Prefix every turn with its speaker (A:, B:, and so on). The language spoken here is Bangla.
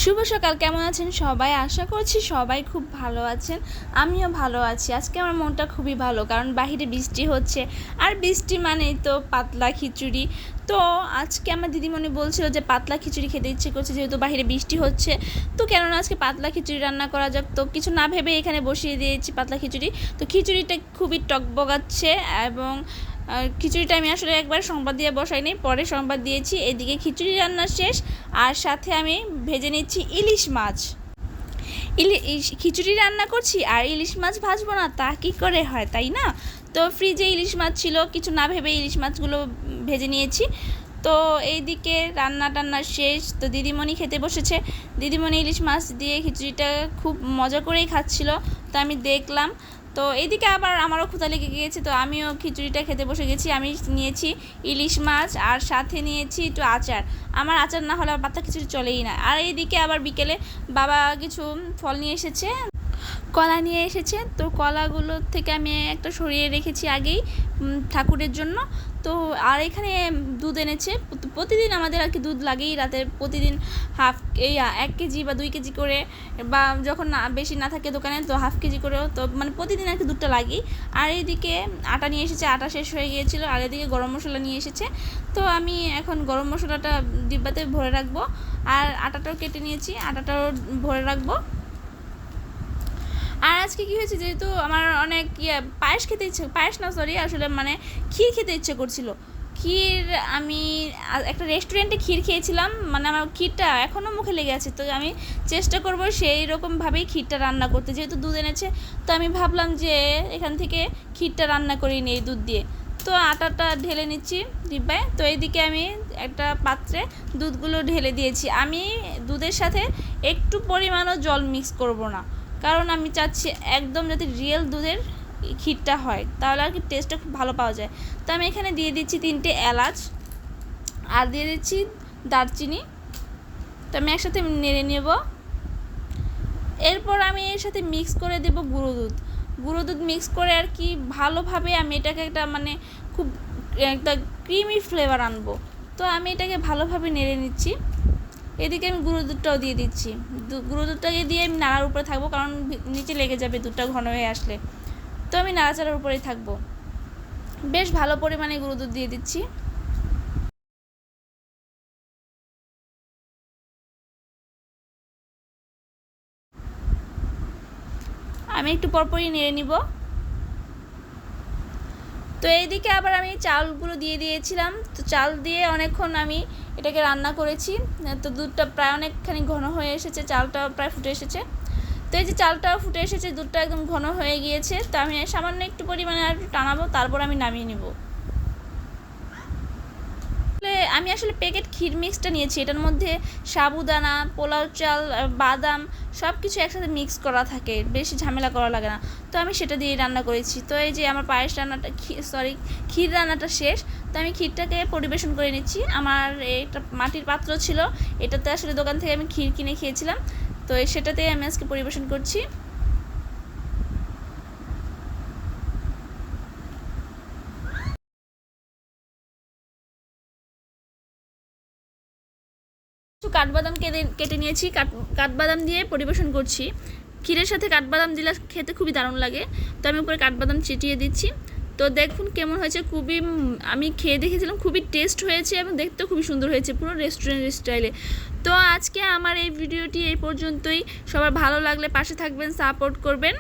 A: শুভ সকাল। কেমন আছেন সবাই? আশা করছি সবাই খুব ভালো আছেন। আমিও ভালো আছি। আজকে আমার মনটা খুবই ভালো, কারণ বাহিরে বৃষ্টি হচ্ছে, আর বৃষ্টি মানেই তো পাতলা খিচুড়ি। তো আজকে আমার দিদিমণি বলছিল যে পাতলা খিচুড়ি খেতে ইচ্ছে করছে, যেহেতু বাহিরে বৃষ্টি হচ্ছে। তো কেননা আজকে পাতলা খিচুড়ি রান্না করা যাক। তো কিছু না ভেবে এখানে বসিয়ে দিয়েছি পাতলা খিচুড়ি। তো খিচুড়িটা খুবই টকবগাচ্ছে, এবং খিচুড়িটা আমি আসলে একবার সংবাদ দিয়ে বসাইনি, পরে সংবাদ দিয়েছি। এদিকে খিচুড়ি রান্না শেষ, আর সাথে আমি ভেজে নিচ্ছি ইলিশ মাছ। খিচুড়ি রান্না করছি আর ইলিশ মাছ ভাজবো না, তা কি করে হয়, তাই না? তো ফ্রিজে ইলিশ মাছ ছিল, কিছু না ভেবে ইলিশ মাছগুলো ভেজে নিয়েছি। তো এইদিকে রান্না টান্না শেষ, তো দিদিমণি খেতে বসেছে। দিদিমণি ইলিশ মাছ দিয়ে খিচুড়িটা খুব মজা করেই খাচ্ছিল, তো আমি দেখলাম। তো এইদিকে আবার আমারও ক্ষুধা লেগে গিয়েছে, তো আমিও খিচুড়িটা খেতে বসে গেছি। আমি নিয়েছি ইলিশ মাছ, আর সাথে নিয়েছি একটু আচার। আমার আচার না হলে পাতলা খিচুড়ি চলেই না। আর এইদিকে আবার বিকেলে বাবা কিছু ফল নিয়ে এসেছে, কলা নিয়ে এসেছে। তো কলাগুলো থেকে আমি একটা সরিয়ে রেখেছি আগেই ঠাকুরের জন্য। তো আর এখানে দুধ এনেছে। প্রতিদিন আমাদের আর কি দুধ লাগেই রাতে, প্রতিদিন এই 1 কেজি বা 2 কেজি করে, বা যখন না বেশি না থাকে দোকানে তো হাফ কেজি করেও, তো মানে প্রতিদিন আর কি দুধটা লাগেই। আর এইদিকে আটা নিয়ে এসেছে, আটা শেষ হয়ে গিয়েছিল। আর এদিকে গরম মশলা নিয়ে এসেছে। তো আমি এখন গরম মশলাটা ডিব্বাতে ভরে রাখবো, আর আটাটাও কেটে নিয়েছি, আটাটাও ভরে রাখবো। আর আজকে কী হয়েছে, যেহেতু আমার অনেক পায়েস খেতে ইচ্ছে, পায়েস না সরি, আসলে মানে ক্ষীর খেতে ইচ্ছে করছিল। ক্ষীর আমি একটা রেস্টুরেন্টে ক্ষীর খেয়েছিলাম, মানে আমার ক্ষীরটা এখনও মুখে লেগে আছে। তো আমি চেষ্টা করব সেই রকমভাবেই ক্ষীরটা রান্না করতে, যেহেতু দুধ এনেছে। তো আমি ভাবলাম যে এখান থেকে ক্ষীরটা রান্না করি নিই দুধ দিয়ে। তো আটাটা ঢেলে নিচ্ছি ডিব্বায়। তো এইদিকে আমি একটা পাত্রে দুধগুলো ঢেলে দিয়েছি। আমি দুধের সাথে একটু পরিমাণও জল মিক্স করব না, কারণ আমি চাচ্ছি একদম যাতে রিয়েল দুধের ক্ষীরটা হয়, তাহলে আর কি টেস্টটা খুব ভালো পাওয়া যায়। তো আমি এখানে দিয়ে দিচ্ছি 3টে এলাচ, আর দিয়ে দিচ্ছি দারচিনি। তো আমি একসাথে নেড়ে নেব। এরপর আমি এর সাথে মিক্স করে দেব গুঁড়ো দুধ মিক্স করে আর কি ভালোভাবে আমি এটাকে একটা মানে খুব একটা ক্রিমি ফ্লেভার আনবো। তো আমি এটাকে ভালোভাবে নেড়ে নিচ্ছি। এদিকে আমি গুঁড়ো দুধটাও দিয়ে দিচ্ছি। গুঁড়ো দুধটাকে দিয়ে আমি নাড়ার উপরে থাকবো, কারণ নিচে লেগে যাবে দুধটা ঘন হয়ে আসলে। তো আমি নাড়াচাড়ার উপরেই থাকবো। বেশ ভালো পরিমাণে গুঁড়ো দুধ দিয়ে দিচ্ছি। আমি একটু পরপরই নেড়ে নিব। তো এইদিকে আবার আমি চালগুলো দিয়ে দিয়েছিলাম। তো চাল দিয়ে অনেকক্ষণ আমি এটাকে রান্না করেছি। তো দুধটা প্রায় অনেকখানি ঘন হয়ে এসেছে, চালটা প্রায় ফুটে এসেছে। তো এই যে চালটাও ফুটে এসেছে, দুধটা একদম ঘন হয়ে গিয়েছে। তো আমি সামান্য একটু পরিমাণে আর একটু টানাবো, তারপর আমি নামিয়ে নিব। আমি আসলে প্যাকেট ক্ষীর মিক্সটা নিয়েছি, এটার মধ্যে সাবুদানা, পোলাও চাল, বাদাম সব কিছু একসাথে মিক্স করা থাকে, বেশি ঝামেলা করা লাগে না। তো আমি সেটা দিয়ে রান্না করেছি। তো এই যে আমার পায়েস রান্নাটা ক্ষীর রান্নাটা শেষ। তো আমি ক্ষীরটাকে পরিবেশন করে নিচ্ছি। আমার একটা মাটির পাত্র ছিল, এটাতে আসলে দোকান থেকে আমি ক্ষীর কিনে খেয়েছিলাম। তো সেটাতেই আমি আজকে পরিবেশন করছি। কাঠবাদাম কেটে নিয়েছি, কাঠবাদাম দিয়ে পরিবেশন করছি। ক্ষীরের সাথে কাঠবাদাম দিলে খেতে খুবই দারুণ লাগে। তো আমি উপরে কাঠবাদাম চিটিয়ে দিচ্ছি। তো দেখুন কেমন হয়েছে, খুবই আমি খেয়ে দেখেছিলাম, খুবই টেস্ট হয়েছে এবং দেখতেও খুবই সুন্দর হয়েছে, পুরো রেস্টুরেন্ট স্টাইলে। তো আজকে আমার এই ভিডিওটি এই পর্যন্তই। সবার ভালো লাগলে পাশে থাকবেন, সাপোর্ট করবেন।